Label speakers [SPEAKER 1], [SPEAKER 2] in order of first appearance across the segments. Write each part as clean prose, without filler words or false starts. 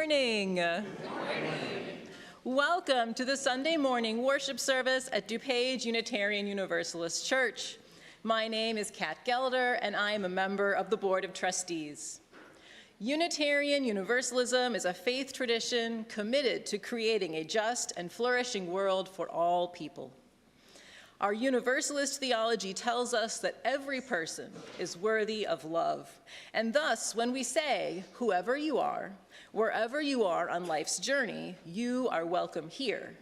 [SPEAKER 1] morning. Welcome to the Sunday morning worship service at DuPage Unitarian Universalist Church. My name is Kat Gelder, and I am a member of the Board of Trustees. Unitarian Universalism is a faith tradition committed to creating a just and flourishing world for all people. Our Universalist theology tells us that every person is worthy of love. And thus, when we say, whoever you are, wherever you are on life's journey, you are welcome here.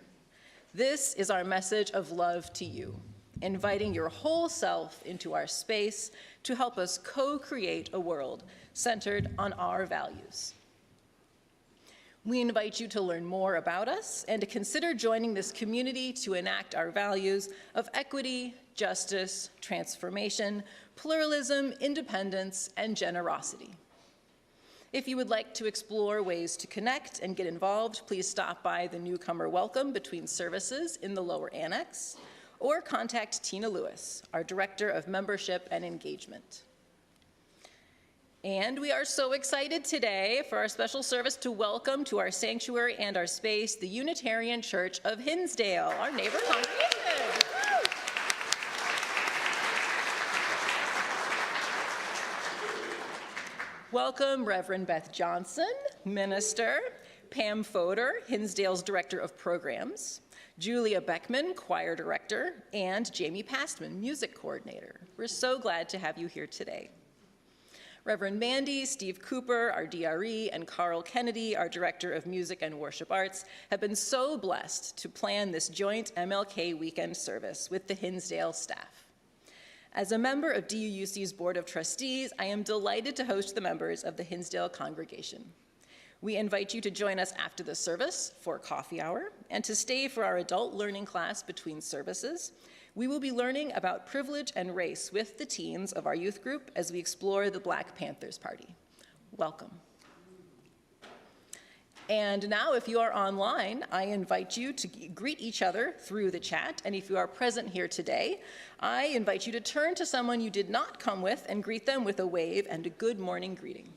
[SPEAKER 1] This is our message of love to you, inviting your whole self into our space to help us co-create a world centered on our values. We invite you to learn more about us and to consider joining this community to enact our values of equity, justice, transformation, pluralism, independence, and generosity. If you would like to explore ways to connect and get involved, please stop by the newcomer welcome between services in the lower annex, or contact Tina Lewis, our Director of Membership and Engagement. And we are so excited today for our special service to welcome to our sanctuary and our space the Unitarian Church of Hinsdale, our neighbor congregation. Welcome Reverend Beth Johnson, minister, Pam Fodor, Hinsdale's Director of Programs, Julia Beckman, choir director, and Jamie Pastman, music coordinator. We're so glad to have you here today. Reverend Mandy, Steve Cooper, our DRE, and Carl Kennedy, our Director of Music and Worship Arts, have been so blessed to plan this joint MLK weekend service with the Hinsdale staff. As a member of DUUC's Board of Trustees, I am delighted to host the members of the Hinsdale congregation. We invite you to join us after the service for coffee hour and to stay for our adult learning class between services. We will be learning about privilege and race with the teens of our youth group as we explore the Black Panthers Party. Welcome. And now, if you are online, I invite you to greet each other through the chat. And if you are present here today, I invite you to turn to someone you did not come with and greet them with a wave and a good morning greeting.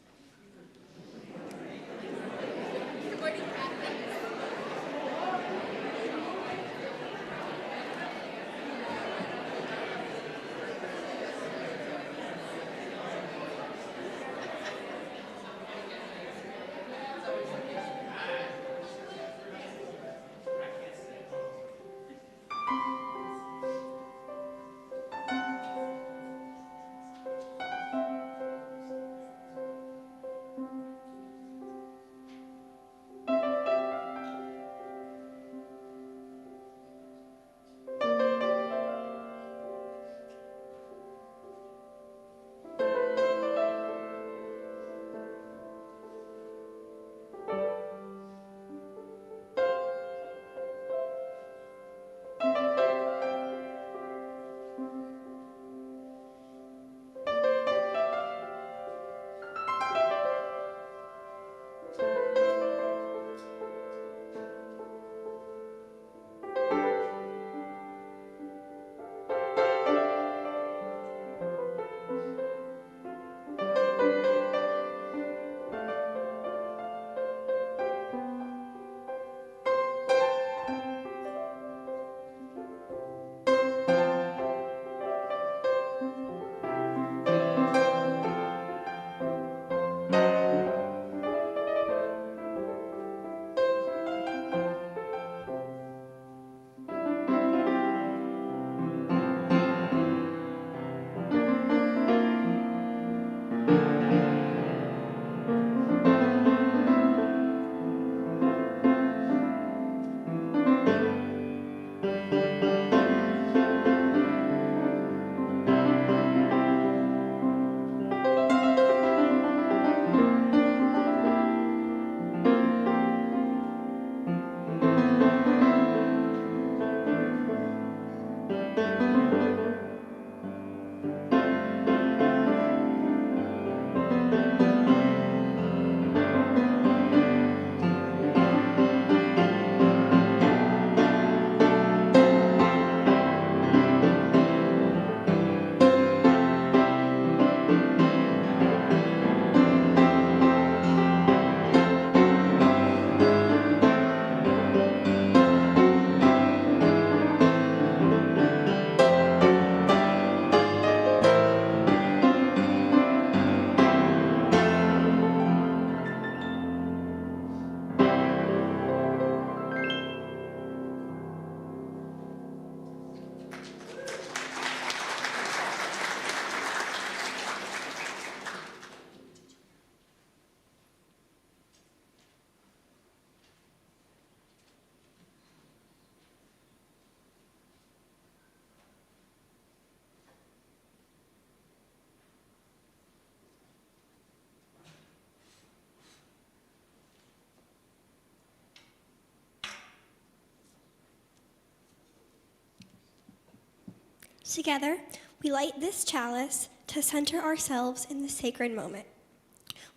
[SPEAKER 2] Together, we light this chalice to center ourselves in the sacred moment.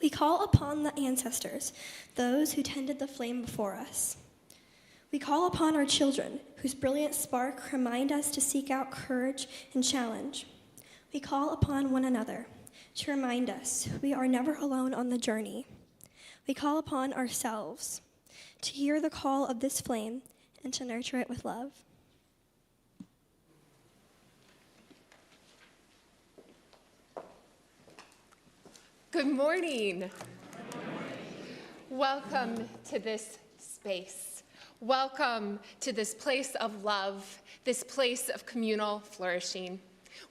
[SPEAKER 2] We call upon the ancestors, those who tended the flame before us. We call upon our children, whose brilliant spark remind us to seek out courage and challenge. We call upon one another to remind us we are never alone on the journey. We call upon ourselves to hear the call of this flame and to nurture it with love.
[SPEAKER 3] Good morning. Welcome to this space. Welcome to this place of love, this place of communal flourishing.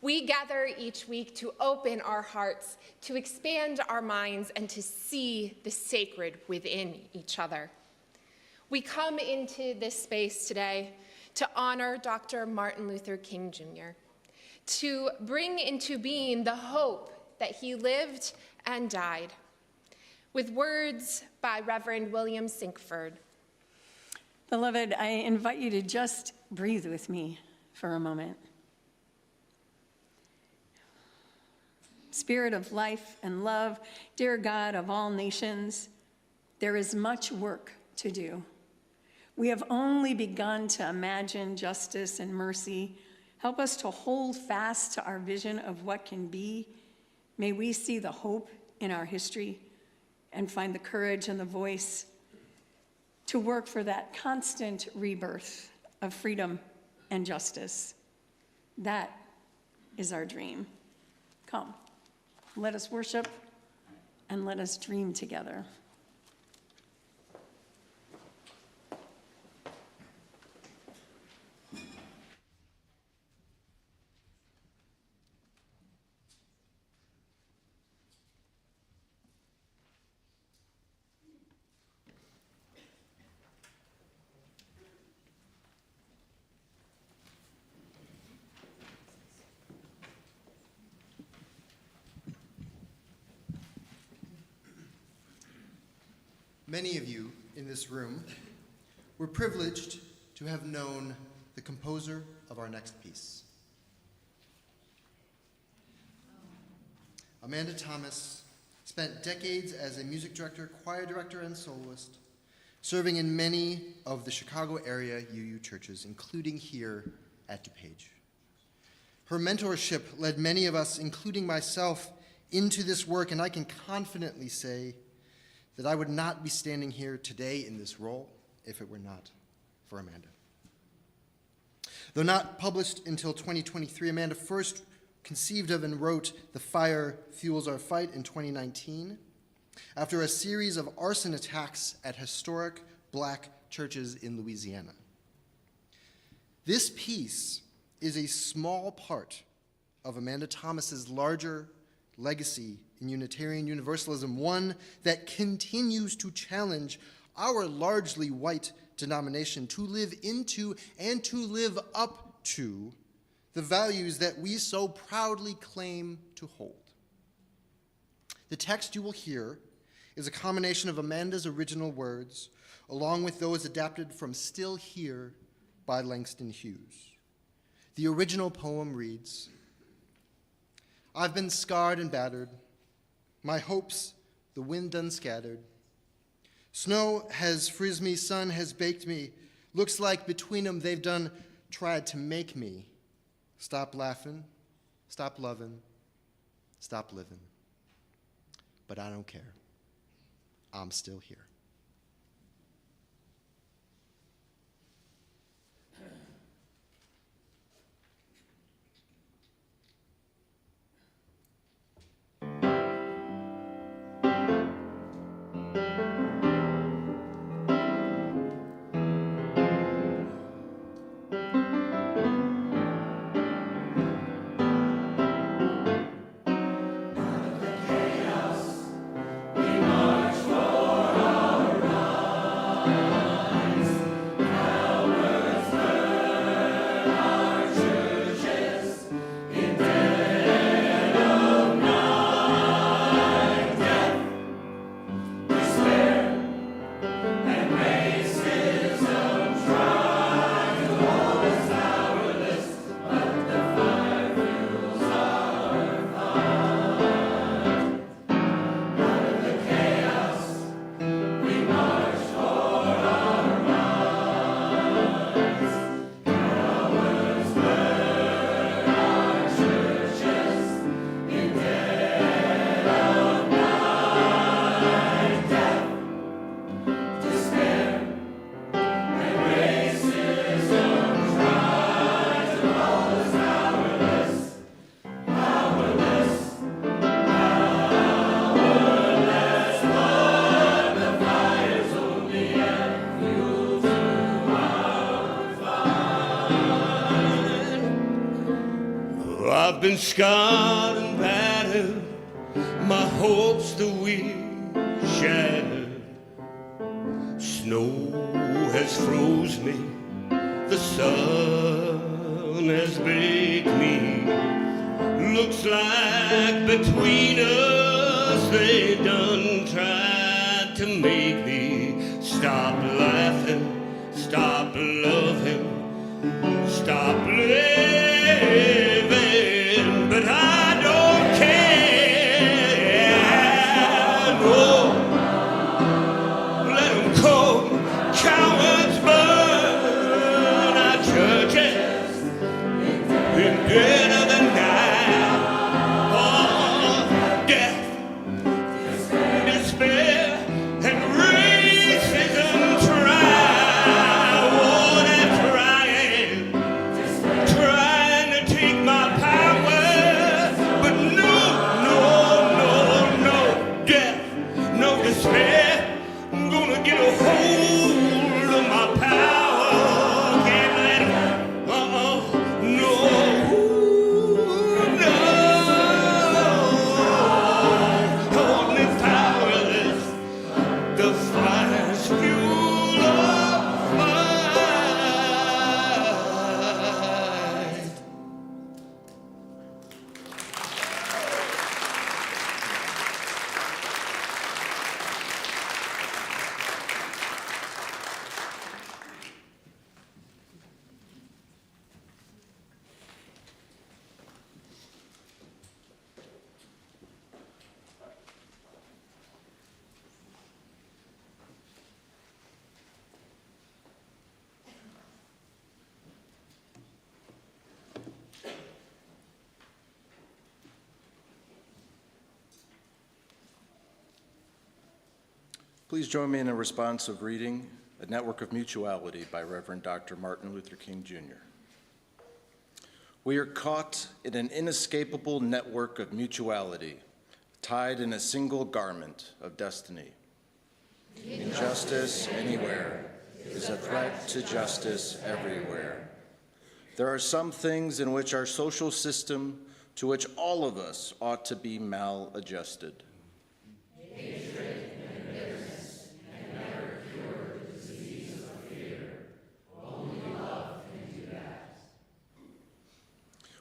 [SPEAKER 3] We gather each week to open our hearts, to expand our minds, and to see the sacred within each other. We come into this space today to honor Dr. Martin Luther King Jr., to bring into being the hope that he lived and died, with words by Reverend William Sinkford.
[SPEAKER 4] Beloved, I invite you to just breathe with me for a moment. Spirit of life and love, dear God of all nations, there is much work to do. We have only begun to imagine justice and mercy. Help us to hold fast to our vision of what can be. May we see the hope in our history and find the courage and the voice to work for that constant rebirth of freedom and justice. That is our dream. Come, let us worship and let us dream together.
[SPEAKER 5] Many of you in this room were privileged to have known the composer of our next piece. Amanda Thomas spent decades as a music director, choir director, and soloist, serving in many of the Chicago area UU churches, including here at DuPage. Her mentorship led many of us, including myself, into this work, and I can confidently say that I would not be standing here today in this role if it were not for Amanda. Though not published until 2023, Amanda first conceived of and wrote The Fire Fuels Our Fight in 2019, after a series of arson attacks at historic Black churches in Louisiana. This piece is a small part of Amanda Thomas's larger legacy in Unitarian Universalism, one that continues to challenge our largely white denomination to live into and to live up to the values that we so proudly claim to hold. The text you will hear is a combination of Amanda's original words, along with those adapted from Still Here by Langston Hughes. The original poem reads, "I've been scarred and battered, my hopes the wind done scattered. Snow has frizzed me, sun has baked me. Looks like between them they've done tried to make me stop laughing, stop loving, stop living. But I don't care. I'm still here."
[SPEAKER 6] Chaos, we march for our I've been scarred and battered, my hopes the wind shattered. Snow has froze me, the sun has baked me. Looks like between us they done tried to make me stop laughing, stop loving, stop living, but I don't care. No, let 'em come, cowards burn our churches in dead of the night. Oh, death, despair, and racism try, oh, they're trying to take my power, but no, no, no, no, death, no despair, I'm gonna get a hold of my power, can't let it, no, no, hold me powerless, the fire's fuel of fight.
[SPEAKER 7] Please join me in a responsive reading, A Network of Mutuality by Reverend Dr. Martin Luther King, Jr. We are caught in an inescapable network of mutuality, tied in a single garment of destiny. Injustice anywhere is a threat to justice everywhere. There are some things in which our social system, to which all of us ought to be maladjusted.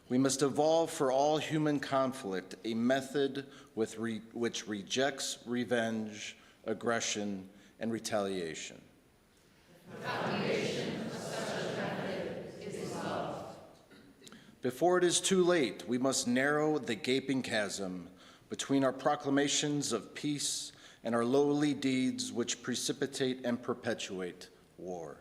[SPEAKER 7] We must evolve for all human conflict a method which rejects revenge, aggression, and retaliation. The foundation of such a method is love. Before it is too late, we must narrow the gaping chasm between our proclamations of peace and our lowly deeds which precipitate and perpetuate war.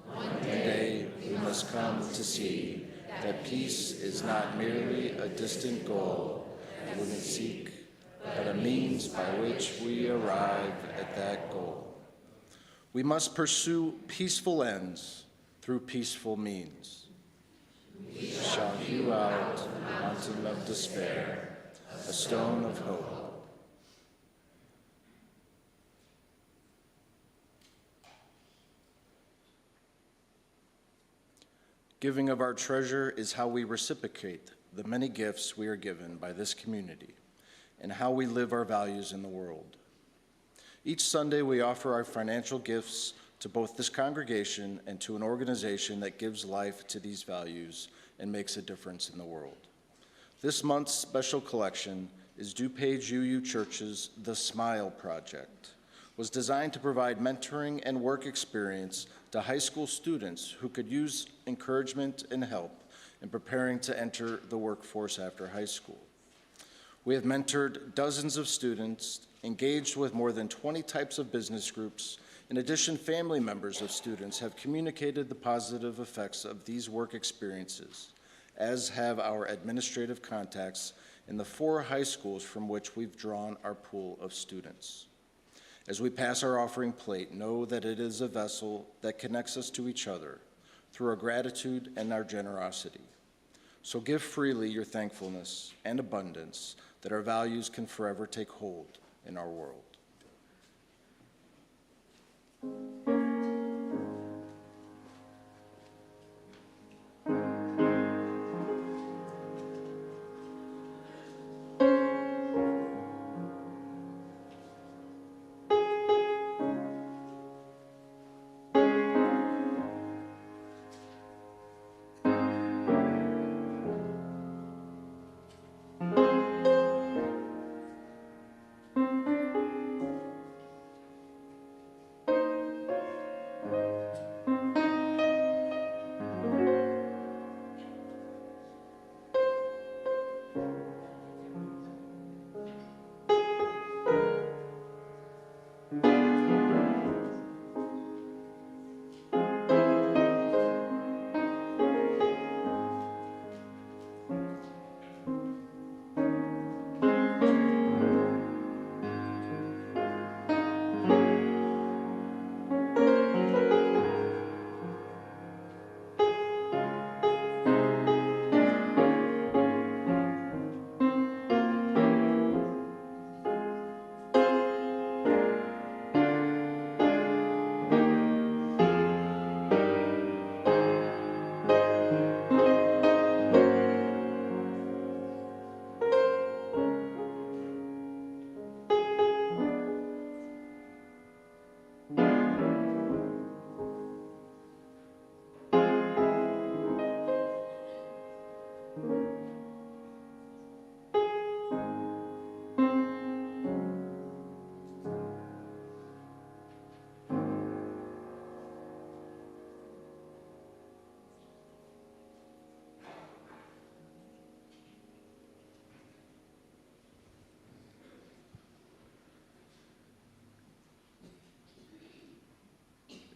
[SPEAKER 7] One day we must come to see that peace is not merely a distant goal that we seek, but a means by which we arrive at that goal. We must pursue peaceful ends through peaceful means. We shall hew out the mountain of despair, a stone of hope. Giving of our treasure is how we reciprocate the many gifts we are given by this community and how we live our values in the world. Each Sunday, we offer our financial gifts to both this congregation and to an organization that gives life to these values and makes a difference in the world. This month's special collection is DuPage UU Church's The Smile Project. Was designed to provide mentoring and work experience to high school students who could use encouragement and help in preparing to enter the workforce after high school. We have mentored dozens of students, engaged with more than 20 types of business groups. In addition, family members of students have communicated the positive effects of these work experiences, as have our administrative contacts in the 4 high schools from which we've drawn our pool of students. As we pass our offering plate, know that it is a vessel that connects us to each other through our gratitude and our generosity. So give freely your thankfulness and abundance that our values can forever take hold in our world.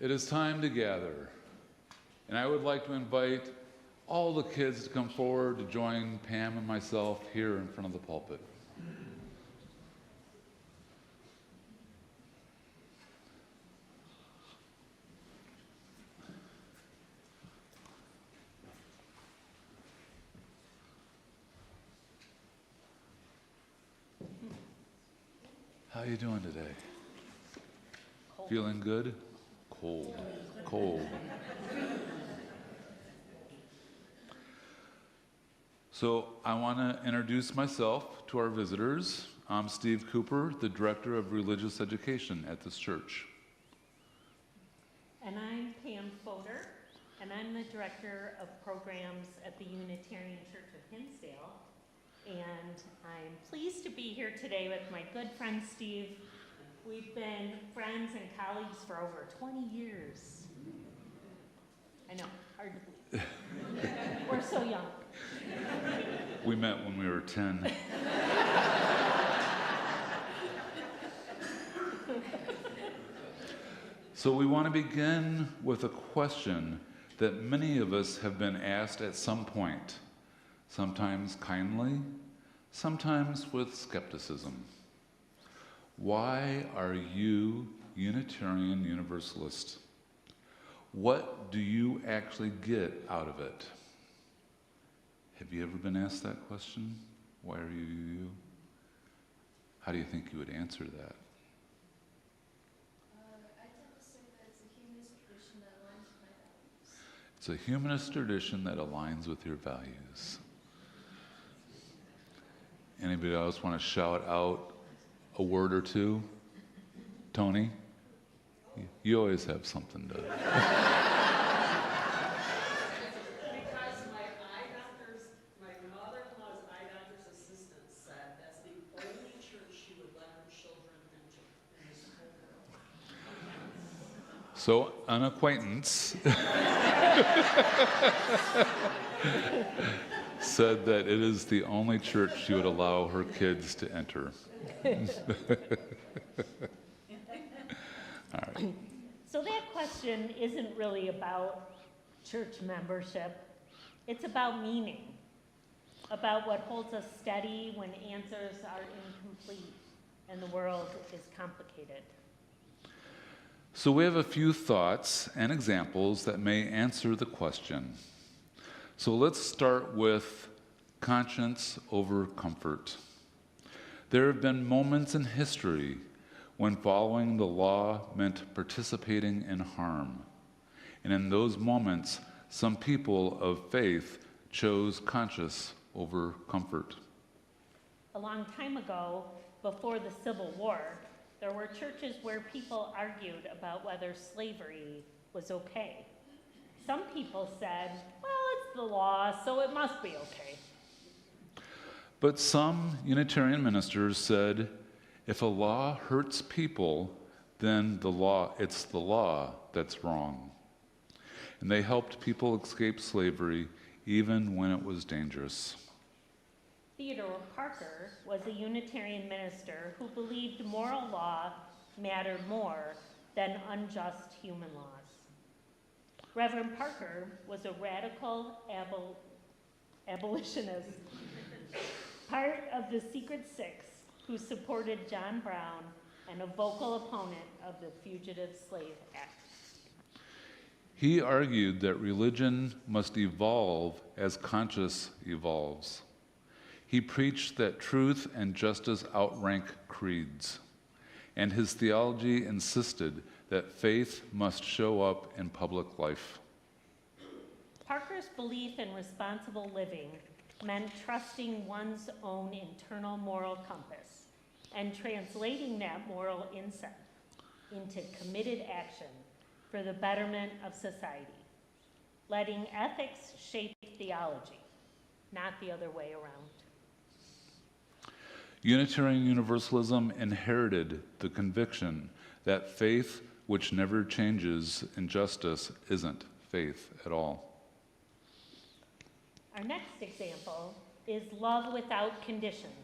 [SPEAKER 8] It is time to gather, and I would like to invite all the kids to come forward to join Pam and myself here in front of the pulpit. How you doing today? Feeling good? Cold. Cold. So I want to introduce myself to our visitors. I'm Steve Cooper, the Director of Religious Education at this church.
[SPEAKER 9] And I'm Pam Fodor, and I'm the Director of Programs at the Unitarian Church of Hinsdale. And I'm pleased to be here today with my good friend Steve. We've been friends and colleagues for over 20 years. I know, hard to believe. We're so young.
[SPEAKER 8] We met when we were 10. So we want to begin with a question that many of us have been asked at some point, sometimes kindly, sometimes with skepticism. Why are you Unitarian Universalists? What do you actually get out of it? Have you ever been asked that question? Why are you you? How do you think you would answer that?
[SPEAKER 10] I tend to say that it's a humanist tradition that aligns with my values.
[SPEAKER 8] It's a humanist tradition that aligns with your values. Anybody else want to shout out a word or two? Tony? You always have something to...
[SPEAKER 10] Because my eye doctor's, my mother-in-law's eye doctor's assistant said that's the only church she would let her children enter in this whole world.
[SPEAKER 8] So, an acquaintance said that it is the only church she would allow her kids to enter. All right.
[SPEAKER 9] So that question isn't really about church membership. It's about meaning, about what holds us steady when answers are incomplete and the world is complicated.
[SPEAKER 8] So we have a few thoughts and examples that may answer the question. So let's start with conscience over comfort. There have been moments in history when following the law meant participating in harm. And in those moments, some people of faith chose conscience over comfort.
[SPEAKER 9] A long time ago, before the Civil War, there were churches where people argued about whether slavery was okay. Some people said, well, it's the law, so it must be okay.
[SPEAKER 8] But some Unitarian ministers said, if a law hurts people, then it's the law that's wrong. And they helped people escape slavery even when it was dangerous.
[SPEAKER 9] Theodore Parker was a Unitarian minister who believed moral law mattered more than unjust human laws. Reverend Parker was a radical abolitionist, part of the Secret Six, who supported John Brown and a vocal opponent of the Fugitive Slave Act.
[SPEAKER 8] He argued that religion must evolve as conscience evolves. He preached that truth and justice outrank creeds, and his theology insisted that faith must show up in public life.
[SPEAKER 9] Parker's belief in responsible living meant trusting one's own internal moral compass and translating that moral insight into committed action for the betterment of society, letting ethics shape theology, not the other way around.
[SPEAKER 8] Unitarian Universalism inherited the conviction that faith which never changes in justice isn't faith at all.
[SPEAKER 9] Our next example is love without conditions.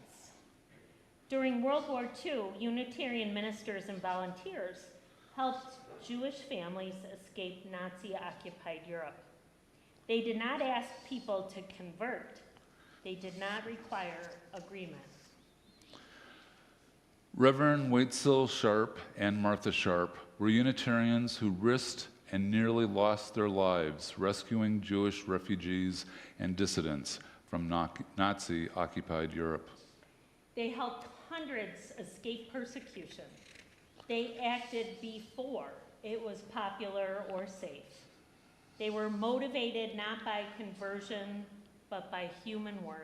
[SPEAKER 9] During World War II, Unitarian ministers and volunteers helped Jewish families escaped Nazi-occupied Europe. They did not ask people to convert. They did not require agreement.
[SPEAKER 8] Reverend Waitzel Sharp and Martha Sharp were Unitarians who risked and nearly lost their lives rescuing Jewish refugees and dissidents from Nazi-occupied Europe.
[SPEAKER 9] They helped hundreds escape persecution. They acted before it was popular or safe. They were motivated not by conversion, but by human worth.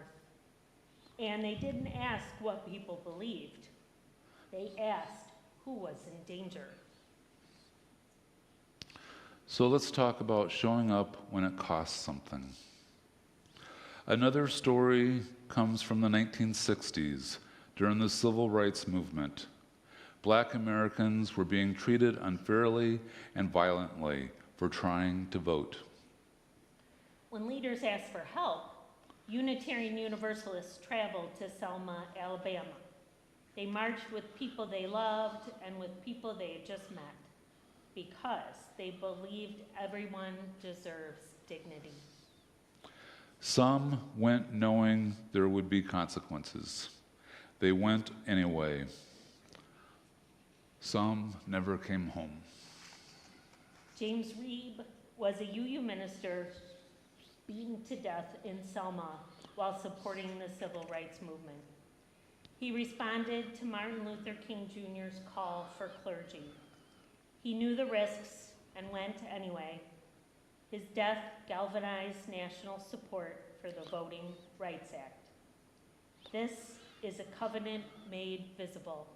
[SPEAKER 9] And they didn't ask what people believed. They asked who was in danger.
[SPEAKER 8] So let's talk about showing up when it costs something. Another story comes from the 1960s during the Civil Rights Movement. Black Americans were being treated unfairly and violently for trying to vote.
[SPEAKER 9] When leaders asked for help, Unitarian Universalists traveled to Selma, Alabama. They marched with people they loved and with people they had just met because they believed everyone deserves dignity.
[SPEAKER 8] Some went knowing there would be consequences. They went anyway. Some never came home.
[SPEAKER 9] James Reeb was a UU minister beaten to death in Selma while supporting the civil rights movement. He responded to Martin Luther King Jr.'s call for clergy. He knew the risks and went anyway. His death galvanized national support for the Voting Rights Act. This is a covenant made visible,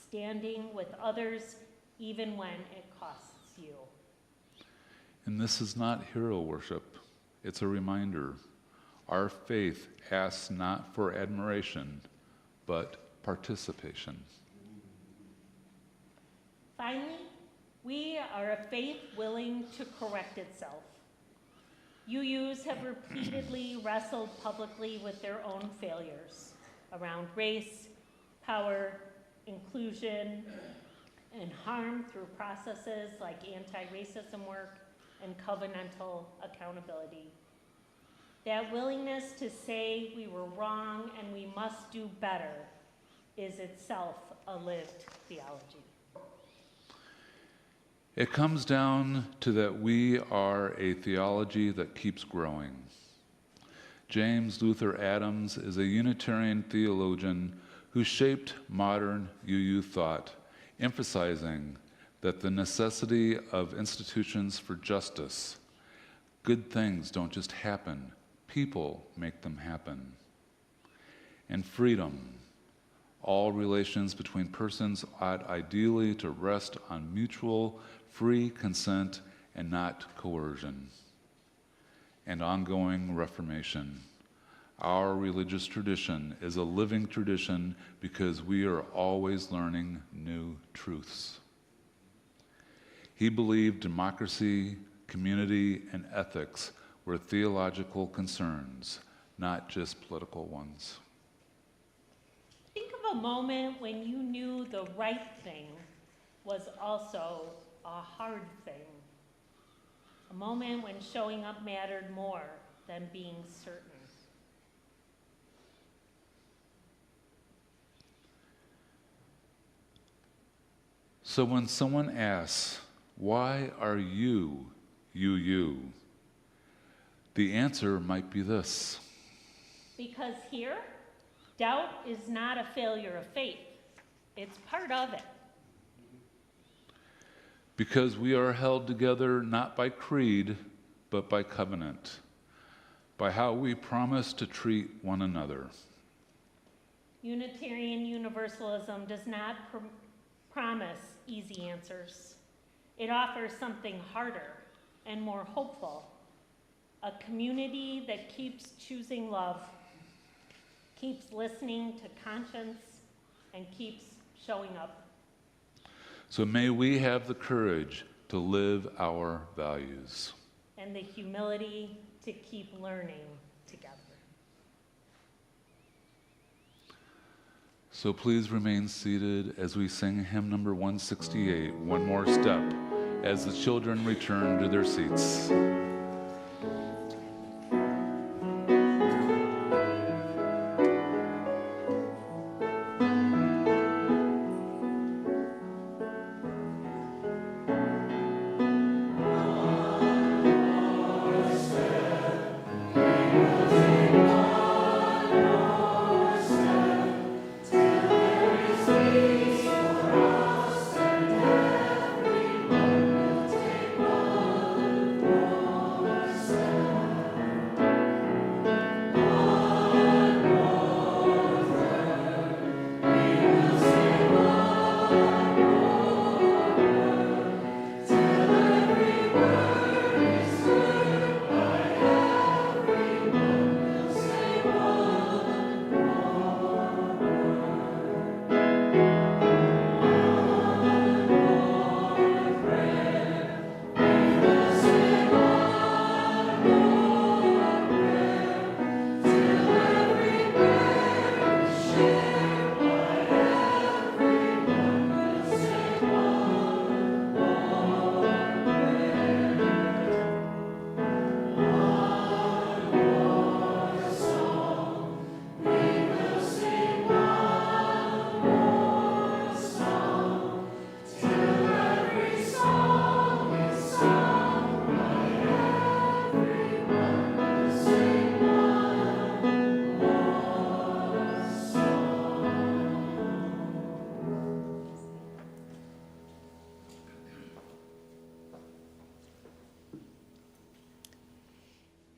[SPEAKER 9] standing with others even when it costs you.
[SPEAKER 8] And this is not hero worship. It's a reminder. Our faith asks not for admiration, but participation.
[SPEAKER 9] Finally, we are a faith willing to correct itself. UUs have repeatedly wrestled publicly with their own failures around race, power, inclusion, and harm through processes like anti-racism work and covenantal accountability. That willingness to say we were wrong and we must do better is itself a lived theology.
[SPEAKER 8] It comes down to that we are a theology that keeps growing. James Luther Adams is a Unitarian theologian who shaped modern UU thought, emphasizing that the necessity of institutions for justice, good things don't just happen, people make them happen. And freedom, all relations between persons ought ideally to rest on mutual free consent and not coercion. And ongoing reformation. Our religious tradition is a living tradition because we are always learning new truths. He believed democracy, community, and ethics were theological concerns, not just political ones.
[SPEAKER 9] Think of a moment when you knew the right thing was also a hard thing. A moment when showing up mattered more than being certain.
[SPEAKER 8] So when someone asks, why are you, UU? The answer might be this.
[SPEAKER 9] Because here, doubt is not a failure of faith. It's part of it.
[SPEAKER 8] Because we are held together not by creed, but by covenant, by how we promise to treat one another.
[SPEAKER 9] Unitarian Universalism does not promise easy answers. It offers something harder and more hopeful, a community that keeps choosing love, keeps listening to conscience, and keeps showing up.
[SPEAKER 8] So may we have the courage to live our values.
[SPEAKER 9] And the humility to keep learning together.
[SPEAKER 8] So please remain seated as we sing hymn number 168, One More Step, as the children return to their seats.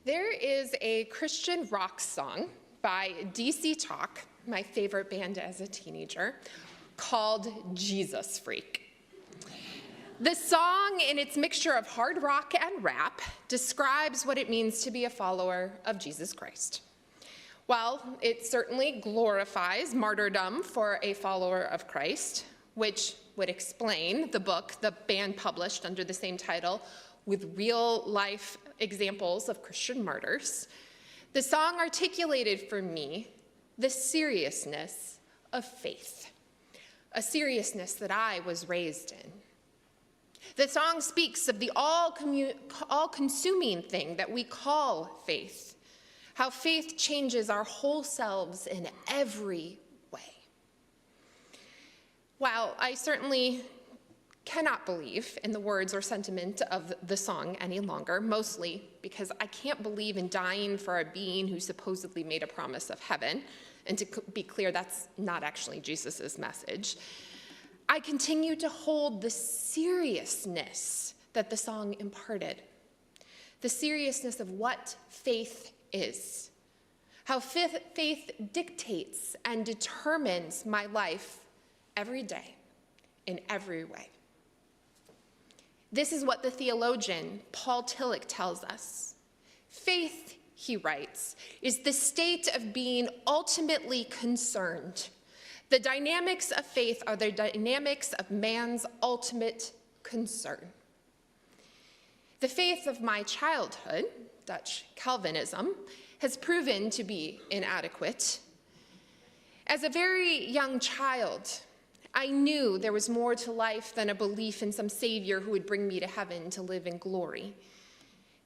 [SPEAKER 3] There is a Christian rock song by DC Talk, my favorite band as a teenager, called Jesus Freak. The song, in its mixture of hard rock and rap, describes what it means to be a follower of Jesus Christ. While it certainly glorifies martyrdom for a follower of Christ, which would explain the book the band published under the same title with real-life examples of Christian martyrs, the song articulated for me the seriousness of faith, a seriousness that I was raised in. The song speaks of the all-consuming thing that we call faith, how faith changes our whole selves in every way. While I certainly cannot believe in the words or sentiment of the song any longer, mostly because I can't believe in dying for a being who supposedly made a promise of heaven, and to be clear, that's not actually Jesus's message, I continue to hold the seriousness that the song imparted, the seriousness of what faith is, how faith dictates and determines my life every day, in every way. This is what the theologian Paul Tillich tells us. Faith, he writes, is the state of being ultimately concerned. The dynamics of faith are the dynamics of man's ultimate concern. The faith of my childhood, Dutch Calvinism, has proven to be inadequate. As a very young child, I knew there was more to life than a belief in some savior who would bring me to heaven to live in glory.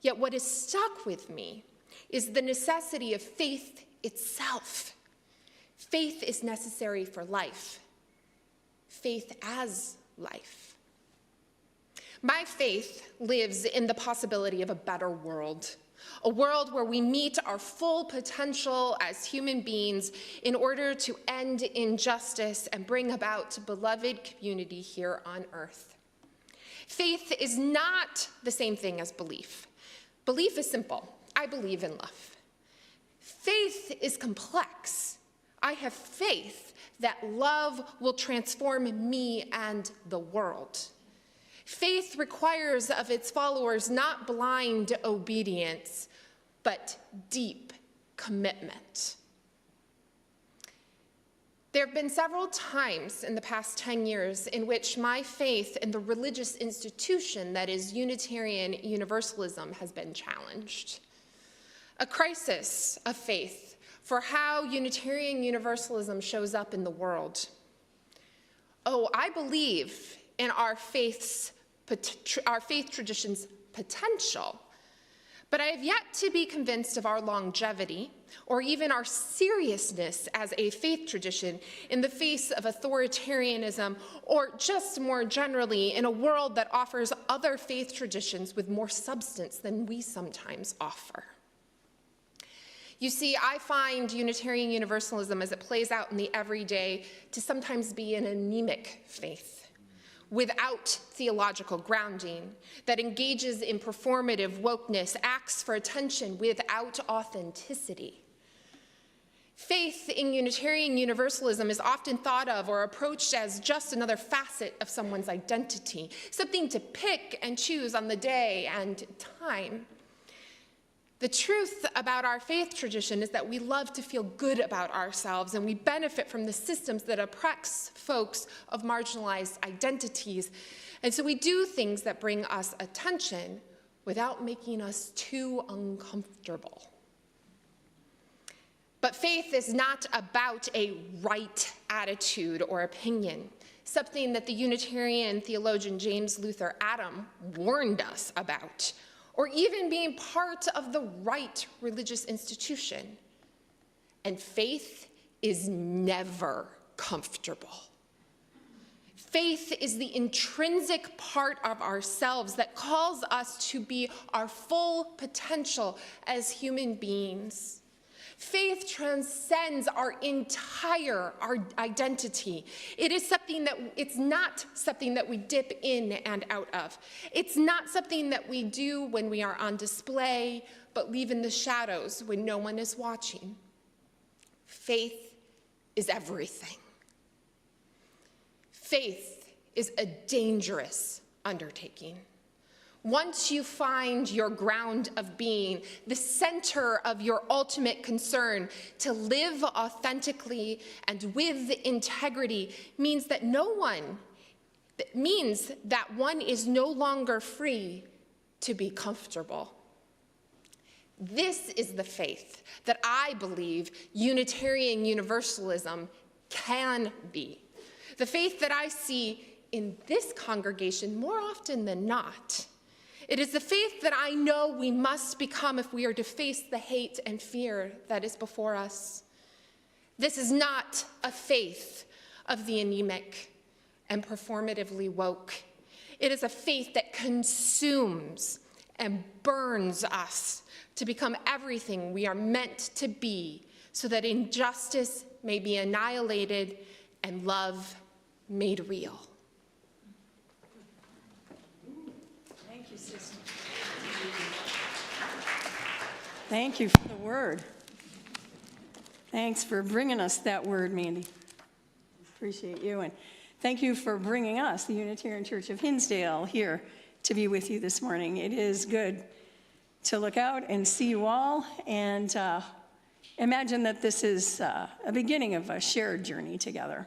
[SPEAKER 3] Yet what has stuck with me is the necessity of faith itself. Faith is necessary for life. Faith as life. My faith lives in the possibility of a better world, a world where we meet our full potential as human beings in order to end injustice and bring about beloved community here on earth. Faith is not the same thing as belief. Belief is simple. I believe in love. Faith is complex. I have faith that love will transform me and the world. Faith requires of its followers not blind obedience, but deep commitment. There have been several times in the past 10 years in which my faith in the religious institution that is Unitarian Universalism has been challenged. A crisis of faith for how Unitarian Universalism shows up in the world. Oh, I believe in our faith tradition's potential, but I have yet to be convinced of our longevity or even our seriousness as a faith tradition in the face of authoritarianism, or just more generally in a world that offers other faith traditions with more substance than we sometimes offer. You see, I find Unitarian Universalism, as it plays out in the everyday, to sometimes be an anemic faith, without theological grounding, that engages in performative wokeness, acts for attention without authenticity. Faith in Unitarian Universalism is often thought of or approached as just another facet of someone's identity, something to pick and choose on the day and time. The truth about our faith tradition is that we love to feel good about ourselves, and we benefit from the systems that oppress folks of marginalized identities. And so we do things that bring us attention without making us too uncomfortable. But faith is not about a right attitude or opinion, something that the Unitarian theologian James Luther Adam warned us about, or even being part of the right religious institution. And faith is never comfortable. Faith is the intrinsic part of ourselves that calls us to be our full potential as human beings. Faith transcends our entire identity. It's not something that we dip in and out of. It's not something that we do when we are on display, but leave in the shadows when no one is watching. Faith is everything. Faith is a dangerous undertaking. Once you find your ground of being, the center of your ultimate concern, to live authentically and with integrity means that one is no longer free to be comfortable. This is the faith that I believe Unitarian Universalism can be. The faith that I see in this congregation more often than not. It is the faith that I know we must become if we are to face the hate and fear that is before us. This is not a faith of the anemic and performatively woke. It is a faith that consumes and burns us to become everything we are meant to be, so that injustice may be annihilated and love made real.
[SPEAKER 4] Thank you for the word. Thanks for bringing us that word, Mandy. Appreciate you. And thank you for bringing us, the Unitarian Church of Hinsdale, here to be with you this morning. It is good to look out and see you all, and imagine that this is a beginning of a shared journey together.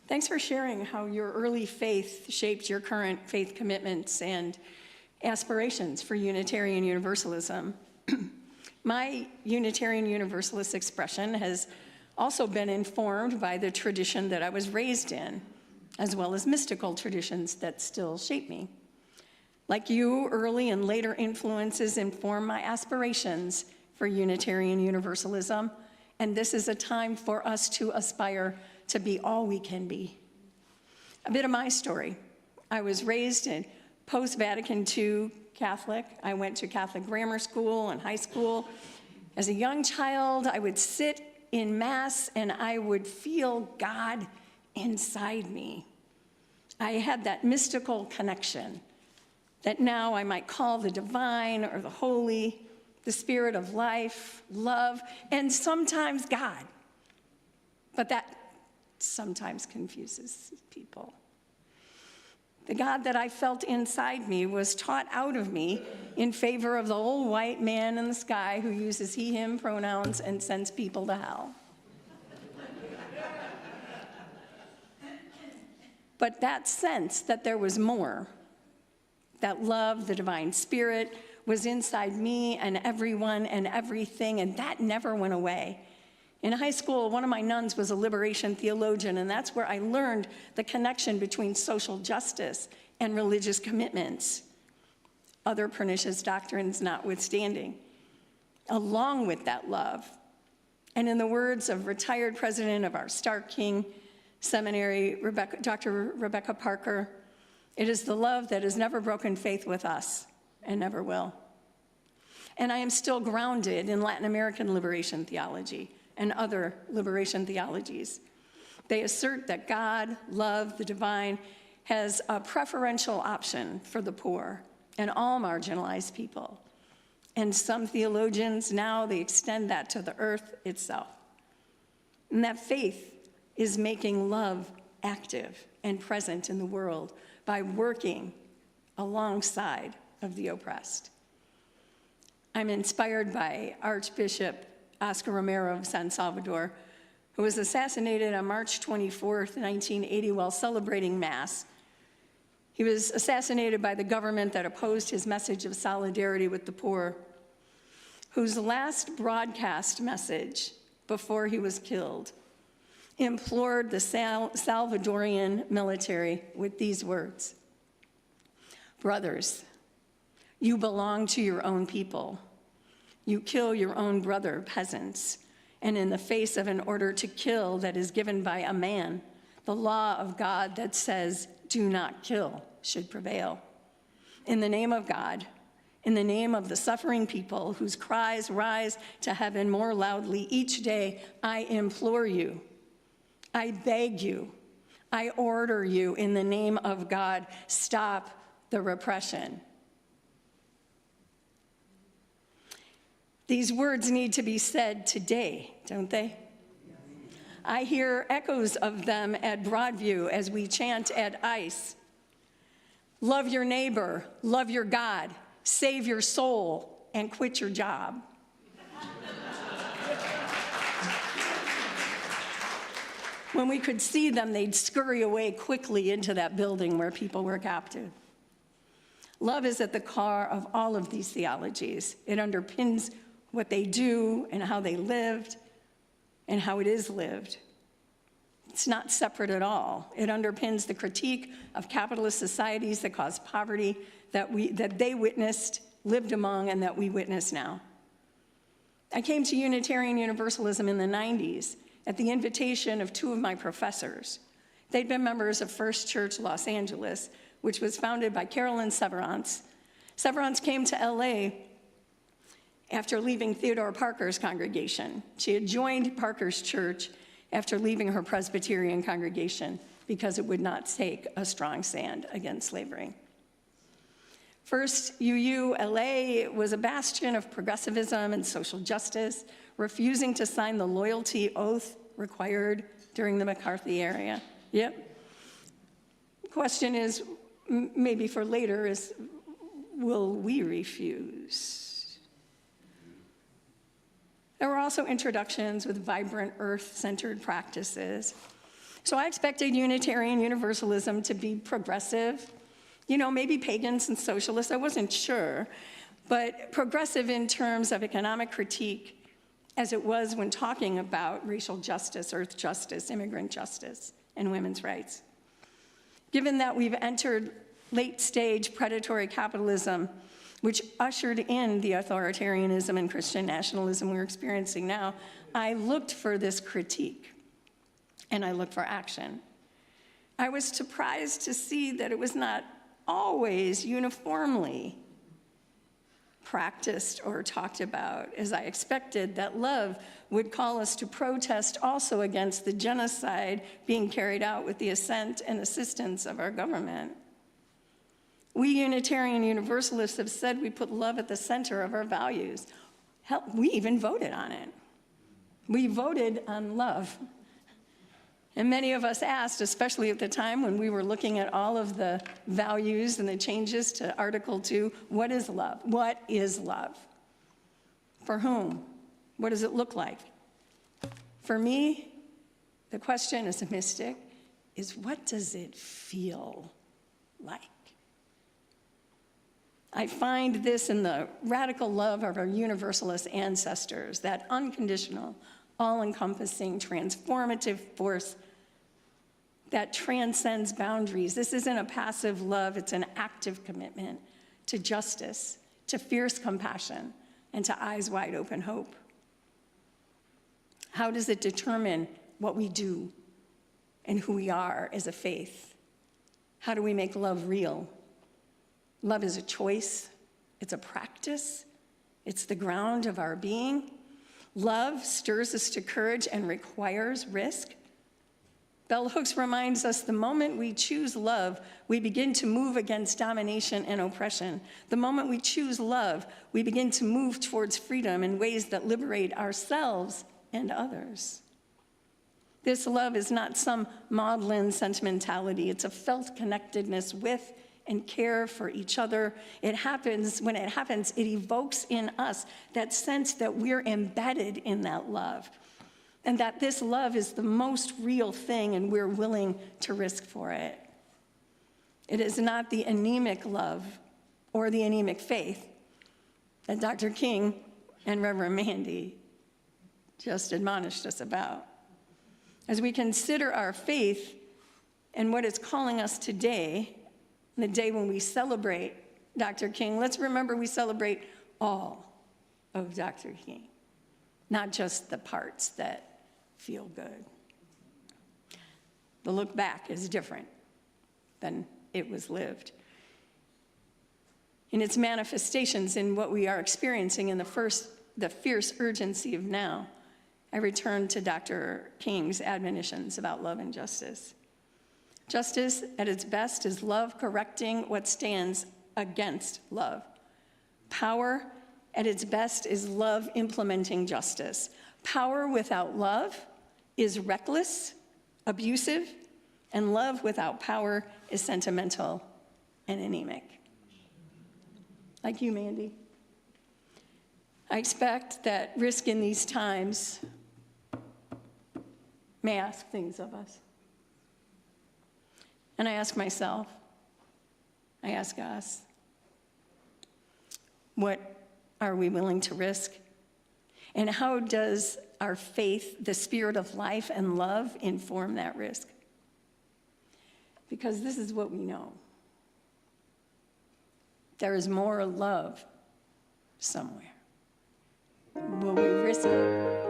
[SPEAKER 4] Thanks for sharing how your early faith shaped your current faith commitments and aspirations for Unitarian Universalism. My Unitarian Universalist expression has also been informed by the tradition that I was raised in, as well as mystical traditions that still shape me. Like you, early and later influences inform my aspirations for Unitarian Universalism, and this is a time for us to aspire to be all we can be. A bit of my story. I was raised in post-Vatican II Catholic. I went to Catholic grammar school and high school. As a young child, I would sit in Mass and I would feel God inside me. I had that mystical connection that now I might call the divine or the holy, the spirit of life, love, and sometimes God. But that sometimes confuses people. The God that I felt inside me was taught out of me in favor of the old white man in the sky who uses he, him pronouns and sends people to hell. But that sense that there was more, that love, the divine spirit, was inside me and everyone and everything, and that never went away. In high school, one of my nuns was a liberation theologian, and that's where I learned the connection between social justice and religious commitments, other pernicious doctrines notwithstanding, along with that love. And in the words of retired president of our Stark King Seminary, Dr. Rebecca Parker, it is the love that has never broken faith with us and never will. And I am still grounded in Latin American liberation theology and other liberation theologies. They assert that God, love, the divine, has a preferential option for the poor and all marginalized people. And some theologians now, they extend that to the earth itself. And that faith is making love active and present in the world by working alongside of the oppressed. I'm inspired by Archbishop Oscar Romero of San Salvador, who was assassinated on March 24th, 1980, while celebrating Mass. He was assassinated by the government that opposed his message of solidarity with the poor, whose last broadcast message before he was killed implored the Salvadorian military with these words: "Brothers, you belong to your own people. You kill your own brother peasants, and in the face of an order to kill that is given by a man, the law of God that says, 'Do not kill,' should prevail. In the name of God, in the name of the suffering people whose cries rise to heaven more loudly each day, I implore you, I beg you, I order you in the name of God, stop the repression." These words need to be said today, don't they? I hear echoes of them at Broadview as we chant at ICE. Love your neighbor, love your God, save your soul, and quit your job. When we could see them, they'd scurry away quickly into that building where people were captive. Love is at the core of all of these theologies. It underpins what they do and how they lived and how it is lived. It's not separate at all. It underpins the critique of capitalist societies that cause poverty that they witnessed, lived among, and that we witness now. I came to Unitarian Universalism in the 90s at the invitation of two of my professors. They'd been members of First Church Los Angeles, which was founded by Carolyn Severance. Severance came to LA after leaving Theodore Parker's congregation. She had joined Parker's church after leaving her Presbyterian congregation because it would not take a strong stand against slavery. First, UULA was a bastion of progressivism and social justice, refusing to sign the loyalty oath required during the McCarthy era. Yep. The question is, maybe for later, is will we refuse? There were also introductions with vibrant earth-centered practices. So I expected Unitarian Universalism to be progressive, maybe pagans and socialists, I wasn't sure, but progressive in terms of economic critique, as it was when talking about racial justice, earth justice, immigrant justice, and women's rights. Given that we've entered late-stage predatory capitalism, which ushered in the authoritarianism and Christian nationalism we're experiencing now, I looked for this critique, and I looked for action. I was surprised to see that it was not always uniformly practiced or talked about, as I expected, that love would call us to protest also against the genocide being carried out with the assent and assistance of our government. We Unitarian Universalists have said we put love at the center of our values. Hell, we even voted on it. We voted on love. And many of us asked, especially at the time when we were looking at all of the values and the changes to Article 2, what is love? What is love? For whom? What does it look like? For me, the question as a mystic is, what does it feel like? I find this in the radical love of our Universalist ancestors, that unconditional, all-encompassing, transformative force that transcends boundaries. This isn't a passive love, it's an active commitment to justice, to fierce compassion, and to eyes wide open hope. How does it determine what we do and who we are as a faith? How do we make love real? Love is a choice, it's a practice, it's the ground of our being. Love stirs us to courage and requires risk. Bell Hooks reminds us the moment we choose love, we begin to move against domination and oppression. The moment we choose love, we begin to move towards freedom in ways that liberate ourselves and others. This love is not some maudlin sentimentality. It's a felt connectedness with and care for each other. When it happens, it evokes in us that sense that we're embedded in that love, and that this love is the most real thing and we're willing to risk for it. It is not the anemic love or the anemic faith that Dr. King and Reverend Mandy just admonished us about. As we consider our faith and what it's calling us today, the day when we celebrate Dr. King, let's remember we celebrate all of Dr. King, not just the parts that feel good. The look back is different than it was lived. In its manifestations in what we are experiencing in the fierce urgency of now, I return to Dr. King's admonitions about love and justice. Justice at its best is love correcting what stands against love. Power at its best is love implementing justice. Power without love is reckless, abusive, and love without power is sentimental and anemic. Like you, Mandy. I expect that risk in these times may ask things of us. And I ask myself, I ask us, what are we willing to risk? And how does our faith, the spirit of life and love, inform that risk? Because this is what we know. There is more love somewhere. Will we risk it?
[SPEAKER 6] Somewhere.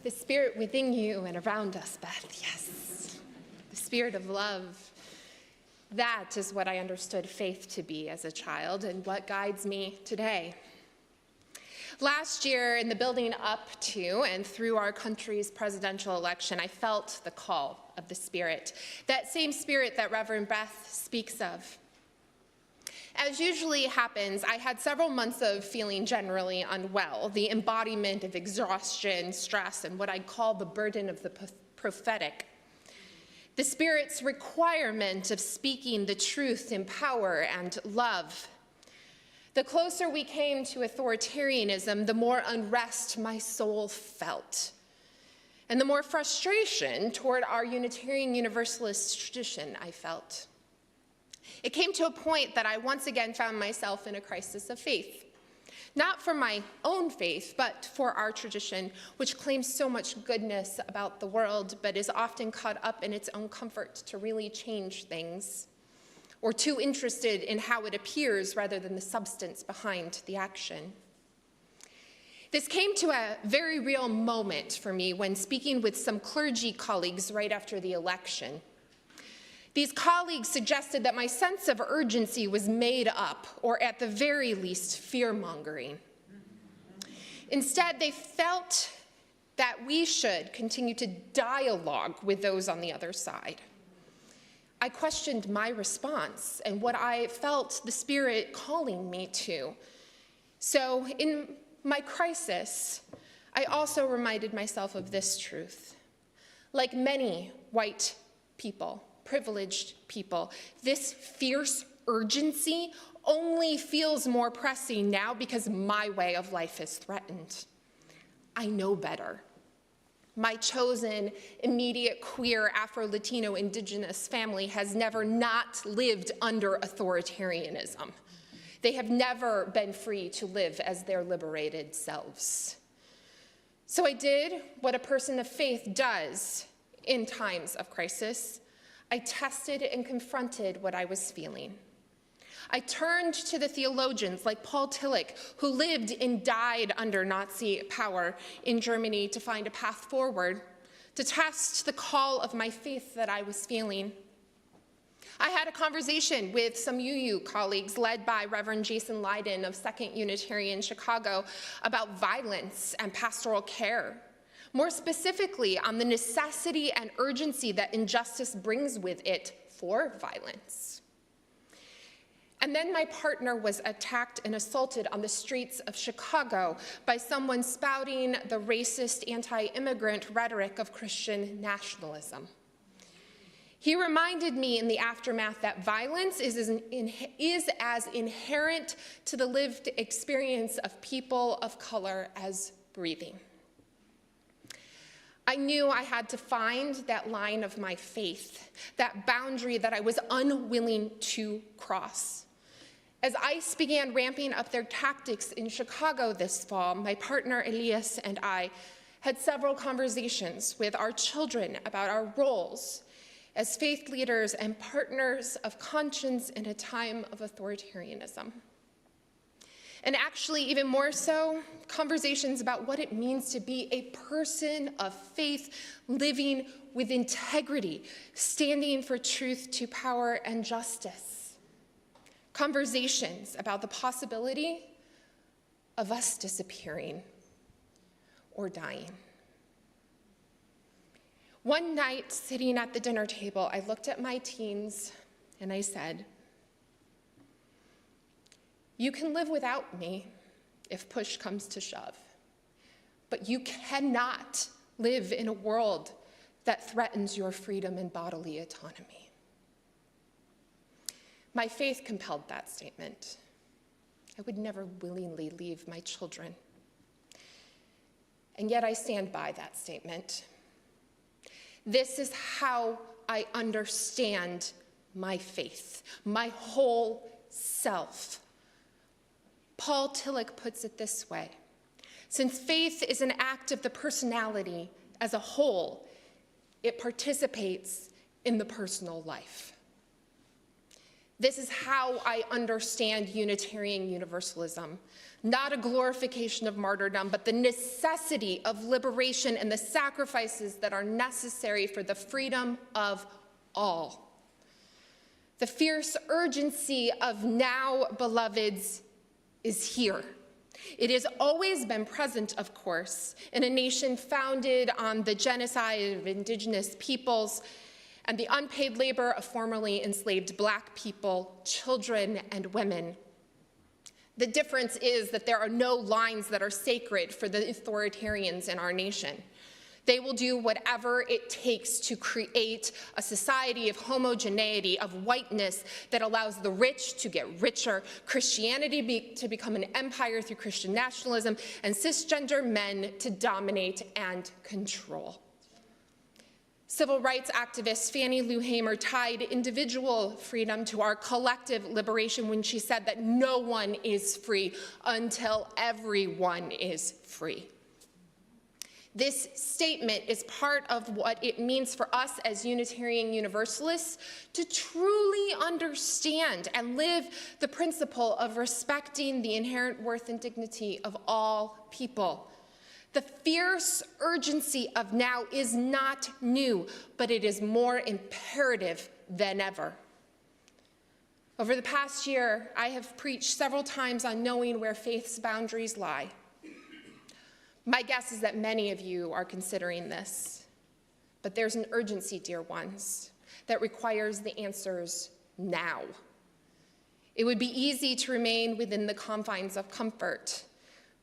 [SPEAKER 3] the spirit within you and around us, Beth, yes. The spirit of love. That is what I understood faith to be as a child and what guides me today. Last year, in the building up to and through our country's presidential election, I felt the call of the Spirit, that same Spirit that Reverend Beth speaks of. As usually happens, I had several months of feeling generally unwell, the embodiment of exhaustion, stress, and what I'd call the burden of the prophetic. The Spirit's requirement of speaking the truth in power and love. The closer we came to authoritarianism, the more unrest my soul felt, and the more frustration toward our Unitarian Universalist tradition I felt. It came to a point that I once again found myself in a crisis of faith, not for my own faith, but for our tradition, which claims so much goodness about the world, but is often caught up in its own comfort to really change things, or too interested in how it appears rather than the substance behind the action. This came to a very real moment for me when speaking with some clergy colleagues right after the election. These colleagues suggested that my sense of urgency was made up, or at the very least, fear-mongering. Instead, they felt that we should continue to dialogue with those on the other side. I questioned my response and what I felt the Spirit calling me to. So in my crisis, I also reminded myself of this truth. Like many white people, privileged people, this fierce urgency only feels more pressing now because my way of life is threatened. I know better. My chosen, immediate, queer, Afro-Latino, indigenous family has never not lived under authoritarianism. They have never been free to live as their liberated selves. So I did what a person of faith does in times of crisis. I tested and confronted what I was feeling. I turned to the theologians like Paul Tillich, who lived and died under Nazi power in Germany, to find a path forward, to test the call of my faith that I was feeling. I had a conversation with some UU colleagues led by Reverend Jason Leiden of Second Unitarian Chicago about violence and pastoral care. More specifically, on the necessity and urgency that injustice brings with it for violence. And then my partner was attacked and assaulted on the streets of Chicago by someone spouting the racist, anti-immigrant rhetoric of Christian nationalism. He reminded me in the aftermath that violence is as inherent to the lived experience of people of color as breathing. I knew I had to find that line of my faith, that boundary that I was unwilling to cross. As ICE began ramping up their tactics in Chicago this fall, my partner Elias and I had several conversations with our children about our roles as faith leaders and partners of conscience in a time of authoritarianism. And actually, even more so, conversations about what it means to be a person of faith, living with integrity, standing for truth to power and justice. Conversations about the possibility of us disappearing or dying. One night, sitting at the dinner table, I looked at my teens and I said, "You can live without me if push comes to shove, but you cannot live in a world that threatens your freedom and bodily autonomy." My faith compelled that statement. I would never willingly leave my children. And yet I stand by that statement. This is how I understand my faith, my whole self. Paul Tillich puts it this way: since faith is an act of the personality as a whole, it participates in the personal life. This is how I understand Unitarian Universalism. Not a glorification of martyrdom, but the necessity of liberation and the sacrifices that are necessary for the freedom of all. The fierce urgency of now, beloveds, is here. It has always been present, of course, in a nation founded on the genocide of indigenous peoples and the unpaid labor of formerly enslaved Black people, children, and women. The difference is that there are no lines that are sacred for the authoritarians in our nation. They will do whatever it takes to create a society of homogeneity, of whiteness that allows the rich to get richer, Christianity to become an empire through Christian nationalism, and cisgender men to dominate and control. Civil rights activist Fannie Lou Hamer tied individual freedom to our collective liberation when she said that no one is free until everyone is free. This statement is part of what it means for us as Unitarian Universalists to truly understand and live the principle of respecting the inherent worth and dignity of all people. The fierce urgency of now is not new, but it is more imperative than ever. Over the past year, I have preached several times on knowing where faith's boundaries lie. My guess is that many of you are considering this, but there's an urgency, dear ones, that requires the answers now. It would be easy to remain within the confines of comfort,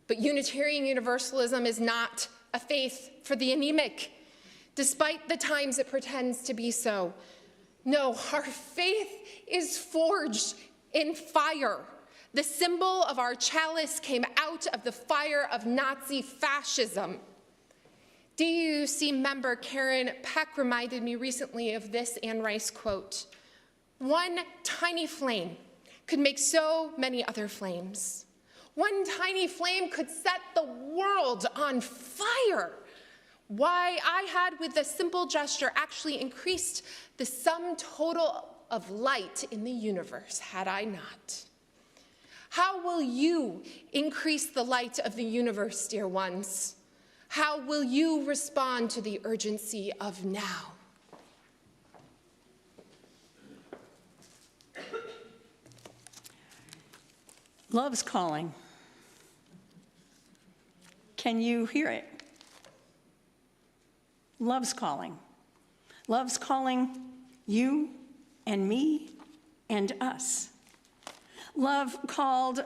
[SPEAKER 3] but Unitarian Universalism is not a faith for the anemic, despite the times it pretends to be so. No, our faith is forged in fire. The symbol of our chalice came out of the fire of Nazi fascism. DUC member Karen Peck reminded me recently of this Anne Rice quote: "One tiny flame could make so many other flames. One tiny flame could set the world on fire. Why I had, with a simple gesture, actually increased the sum total of light in the universe, had I not." How will you increase the light of the universe, dear ones? How will you respond to the urgency of now?
[SPEAKER 4] Love's calling. Can you hear it? Love's calling. Love's calling you and me and us. Love called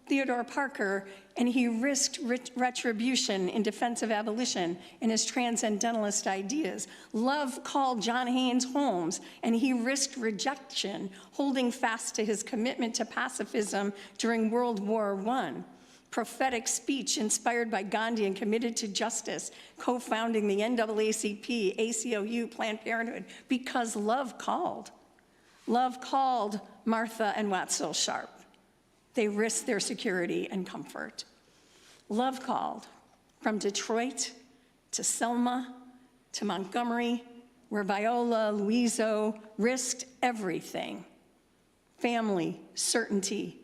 [SPEAKER 4] Theodore Parker, and he risked retribution in defense of abolition and his transcendentalist ideas. Love called John Haynes Holmes, and he risked rejection, holding fast to his commitment to pacifism during World War I. Prophetic speech inspired by Gandhi and committed to justice, co-founding the NAACP, ACLU, Planned Parenthood, because love called. Love called Martha and Watzel Sharp. They risked their security and comfort. Love called from Detroit to Selma to Montgomery, where Viola Luiso risked everything, family, certainty,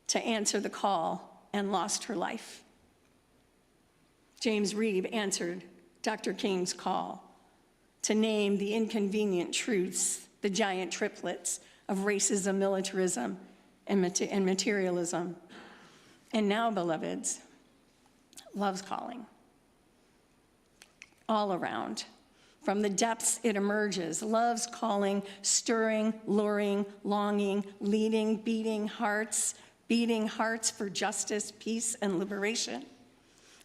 [SPEAKER 4] to answer the call and lost her life. James Reeb answered Dr. King's call to name the inconvenient truths, the giant triplets of racism, militarism, and materialism. And now, beloveds, love's calling. All around. From the depths it emerges. Love's calling, stirring, luring, longing, leading, beating hearts for justice, peace, and liberation.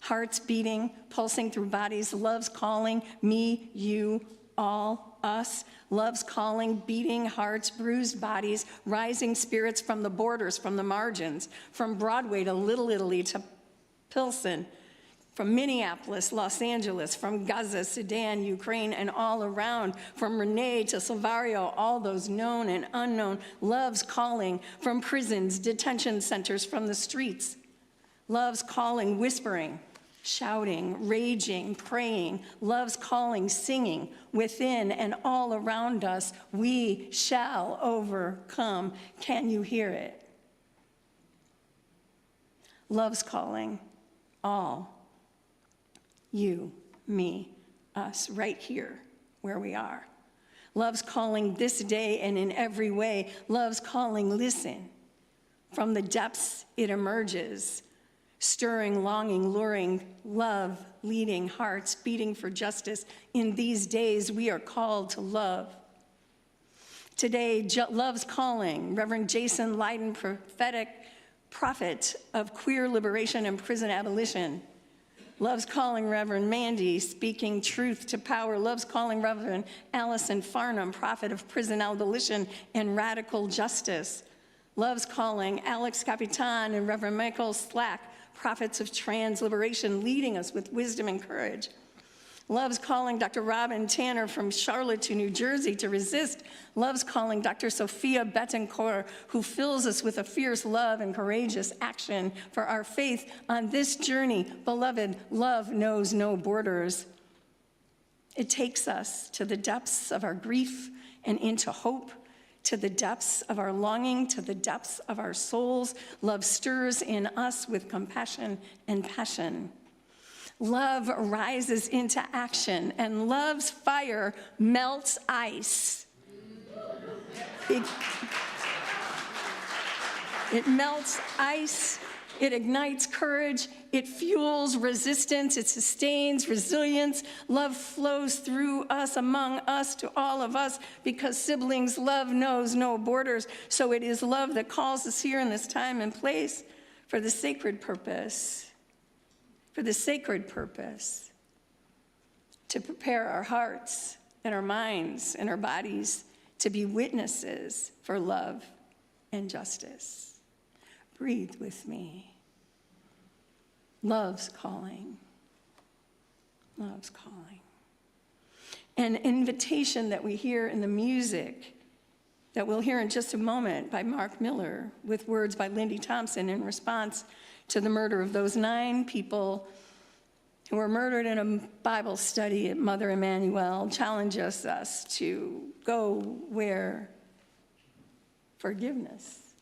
[SPEAKER 4] Hearts beating, pulsing through bodies. Love's calling, me, you, all, us. Love's calling, beating hearts, bruised bodies, rising spirits from the borders, from the margins, from Broadway to Little Italy to Pilsen, from Minneapolis, Los Angeles, from Gaza, Sudan, Ukraine, and all around, from Renee to Silvario, all those known and unknown. Love's calling, from prisons, detention centers, from the streets. Love's calling, whispering shouting, raging, praying, love's calling, singing within and all around us. We shall overcome. Can you hear it? Love's calling all, you, me, us, right here where we are. Love's calling this day and in every way. Love's calling, listen. From the depths it emerges, stirring, longing, luring, love, leading, hearts beating for justice. In these days, we are called to love. Today, Love's calling, Reverend Jason Leiden, prophetic prophet of queer liberation and prison abolition. Love's calling, Reverend Mandy, speaking truth to power. Love's calling, Reverend Allison Farnham, prophet of prison abolition and radical justice. Love's calling, Alex Capitan and Reverend Michael Slack, prophets of trans liberation, leading us with wisdom and courage. Love's calling Dr. Robin Tanner from Charlotte to New Jersey to resist. Love's calling Dr. Sophia Betancourt, who fills us with a fierce love and courageous action for our faith on this journey. Beloved, love knows no borders. It takes us to the depths of our grief and into hope, to the depths of our longing, to the depths of our souls. Love stirs in us with compassion and passion. Love rises into action, and love's fire melts ice. It melts ice, it ignites courage, it fuels resistance, it sustains resilience. Love flows through us, among us, to all of us, because siblings, love knows no borders. So it is love that calls us here in this time and place for the sacred purpose. For the sacred purpose, to prepare our hearts and our minds and our bodies to be witnesses for love and justice. Breathe with me. Love's calling. Love's calling. An invitation that we hear in the music that we'll hear in just a moment by Mark Miller, with words by Lindy Thompson in response to the murder of those 9 people who were murdered in a Bible study at Mother Emanuel, challenges us to go where forgiveness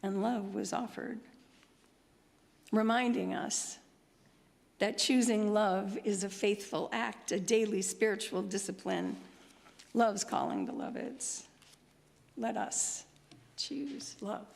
[SPEAKER 4] and love was offered, reminding us that choosing love is a faithful act, a daily spiritual discipline. Love's calling, beloveds. Let us choose love.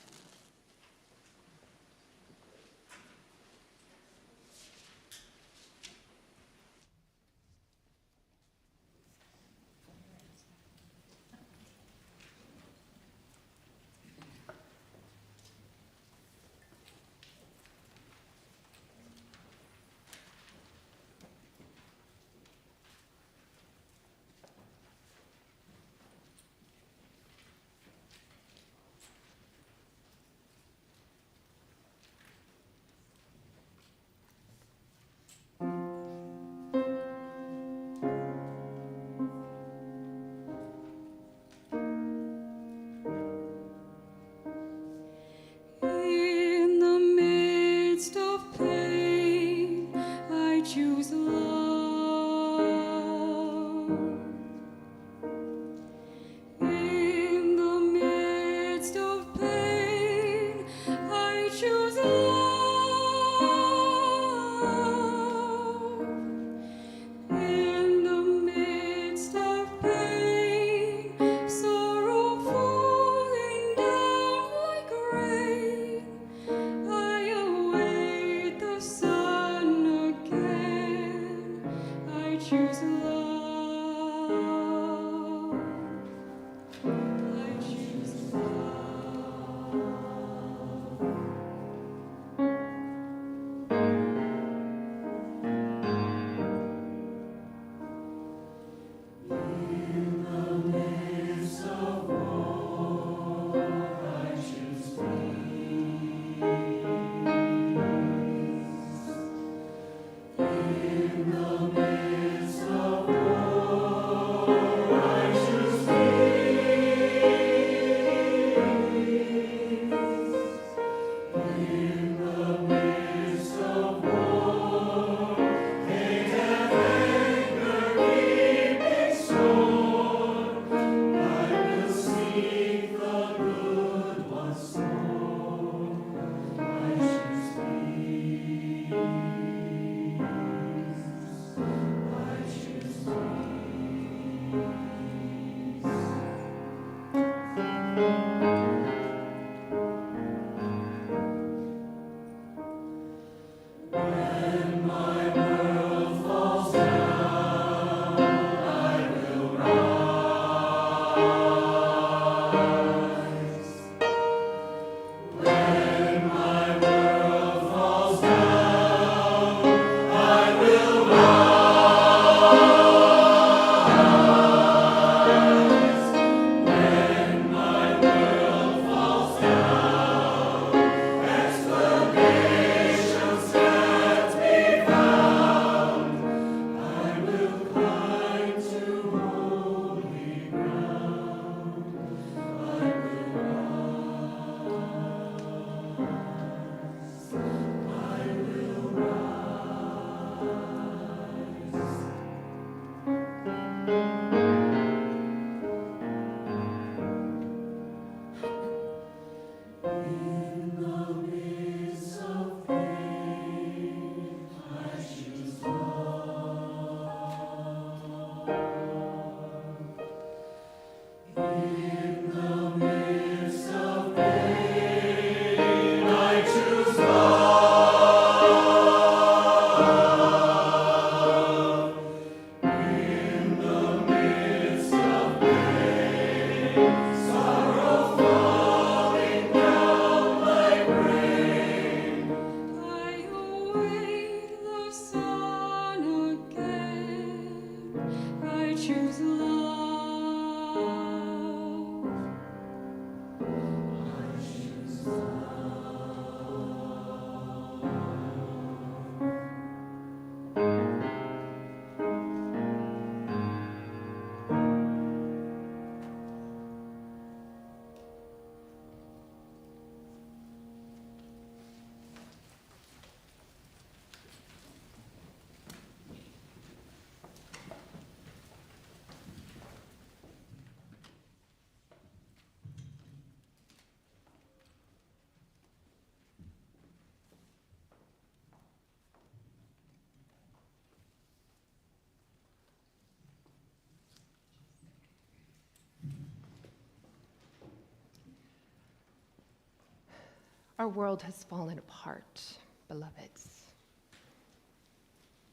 [SPEAKER 3] Our world has fallen apart, beloveds.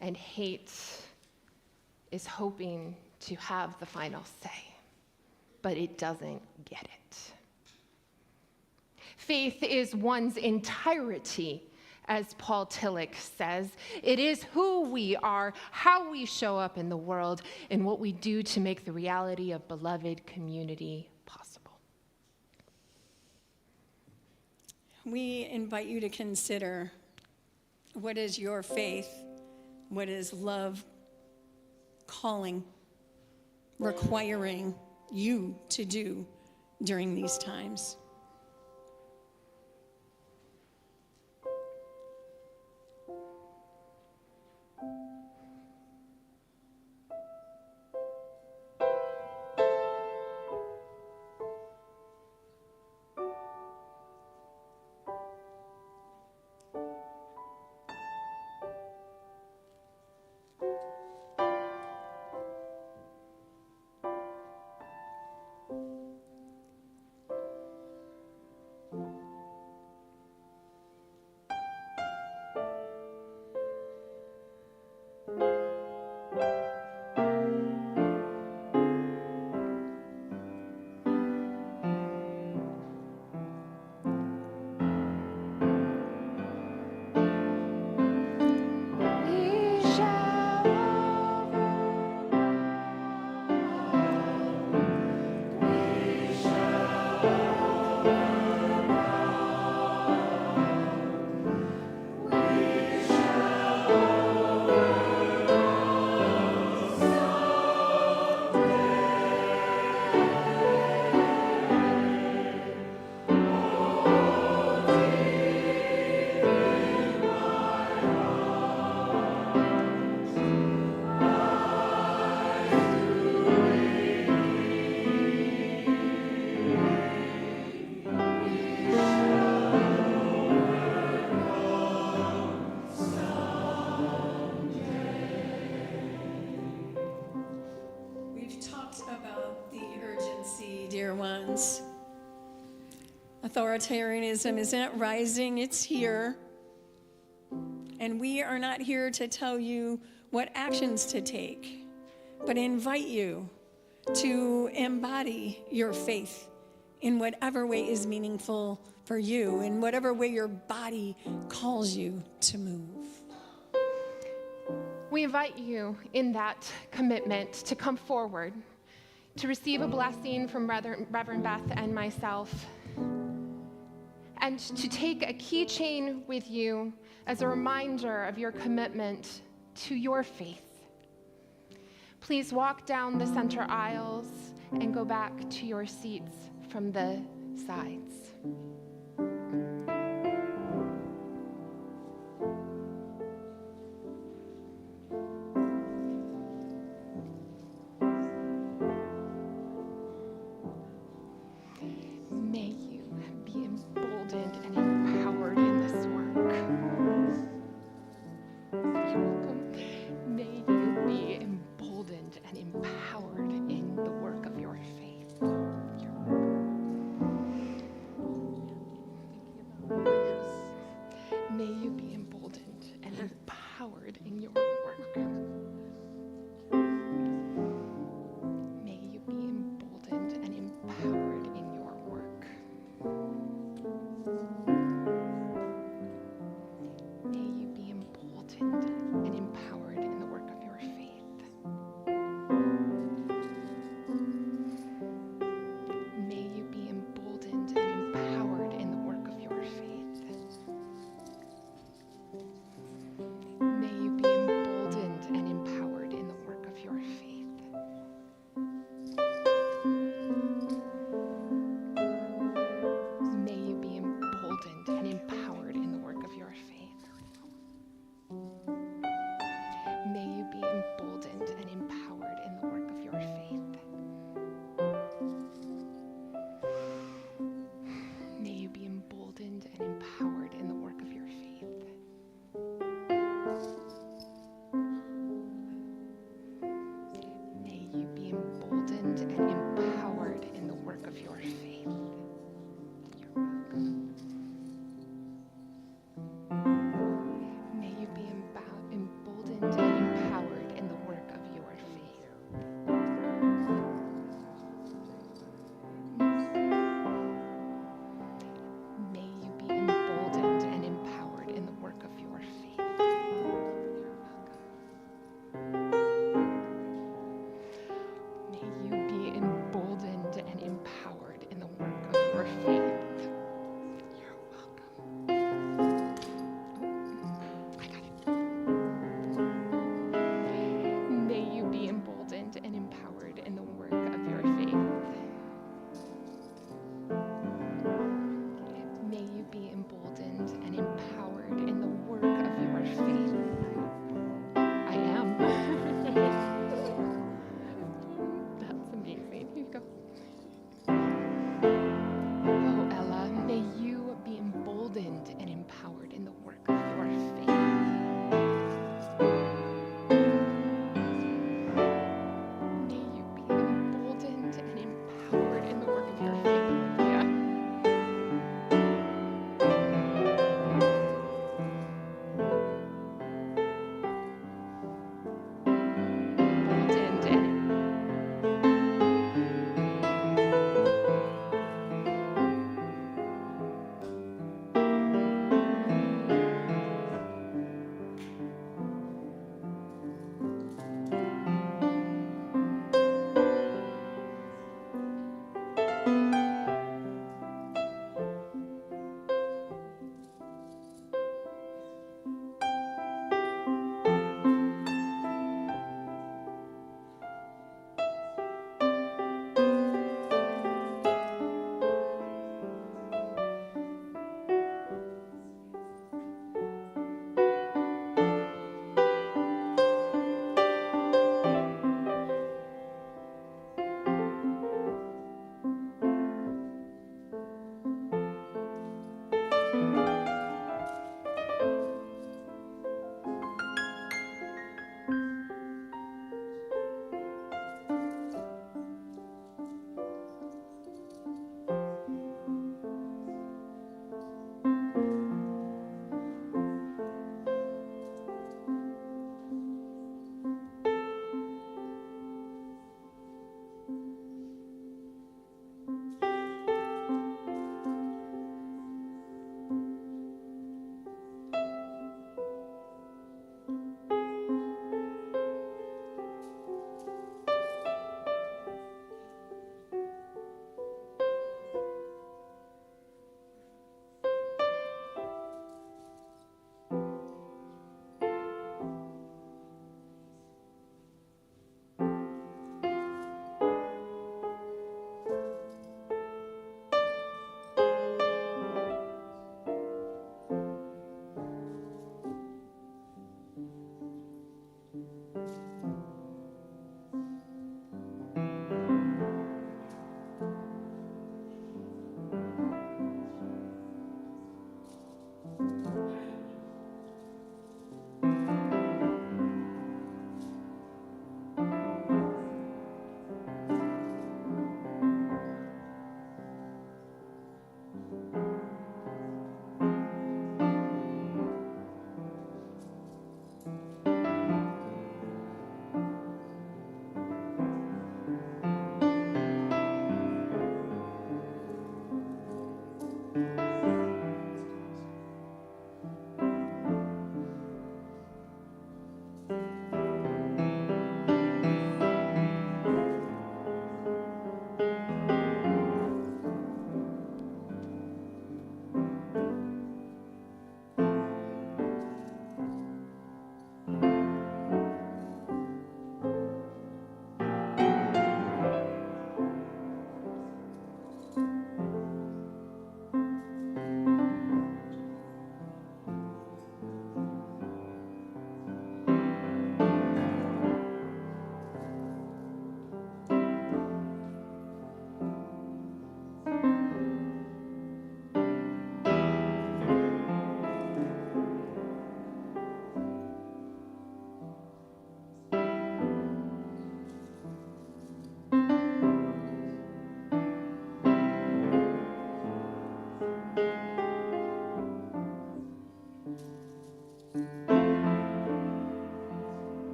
[SPEAKER 3] And hate is hoping to have the final say, but it doesn't get it. Faith is one's entirety, as Paul Tillich says. It is who we are, how we show up in the world, and what we do to make the reality of beloved community possible.
[SPEAKER 4] We invite you to consider, what is your faith? What is love calling, requiring you to do during these times? Dear ones, authoritarianism isn't rising, it's here. And we are not here to tell you what actions to take, but invite you to embody your faith in whatever way is meaningful for you, in whatever way your body calls you to move.
[SPEAKER 3] We invite you in that commitment to come forward, to receive a blessing from Reverend Beth and myself, and to take a keychain with you as a reminder of your commitment to your faith. Please walk down the center aisles and go back to your seats from the sides. May you be emboldened and empowered in this work. You're welcome. May you be emboldened and empowered in the work of your faith. May you be emboldened and empowered in your work. May you be emboldened and empowered in your work.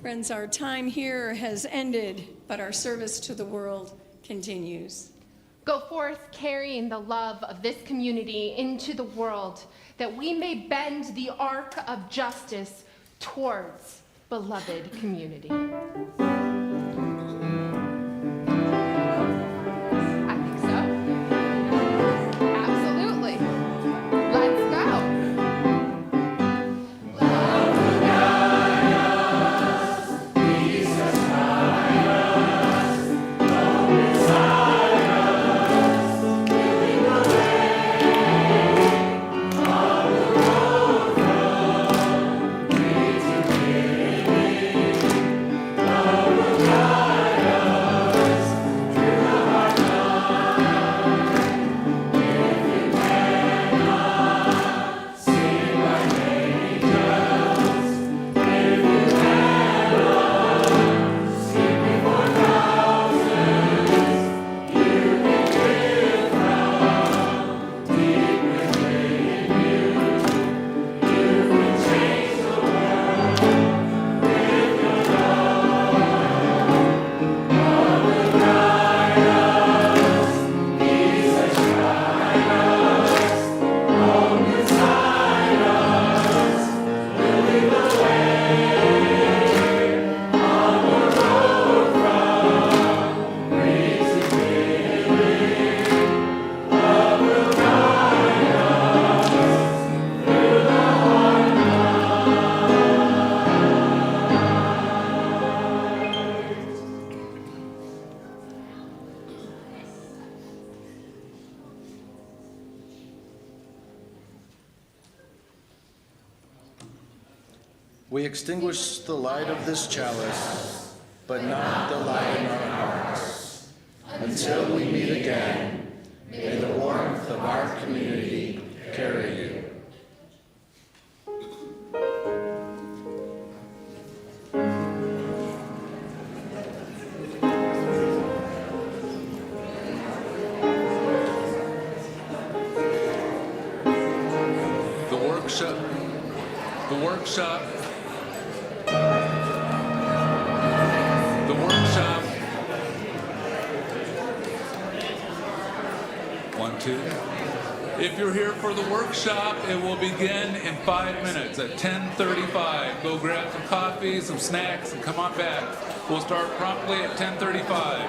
[SPEAKER 4] Friends, our time here has ended, but our service to the world continues.
[SPEAKER 3] Go forth carrying the love of this community into the world, that we may bend the arc of justice towards beloved community. I think so. Absolutely. Let's go.
[SPEAKER 7] We extinguish the light of this chalice, but not the light in our hearts. Until we meet again, may the warmth of our community carry you.
[SPEAKER 8] The workshop. One, two. If you're here for the workshop, it will begin in 5 minutes at 10:35. Go grab some coffee, some snacks, and come on back. We'll start promptly at 10:35.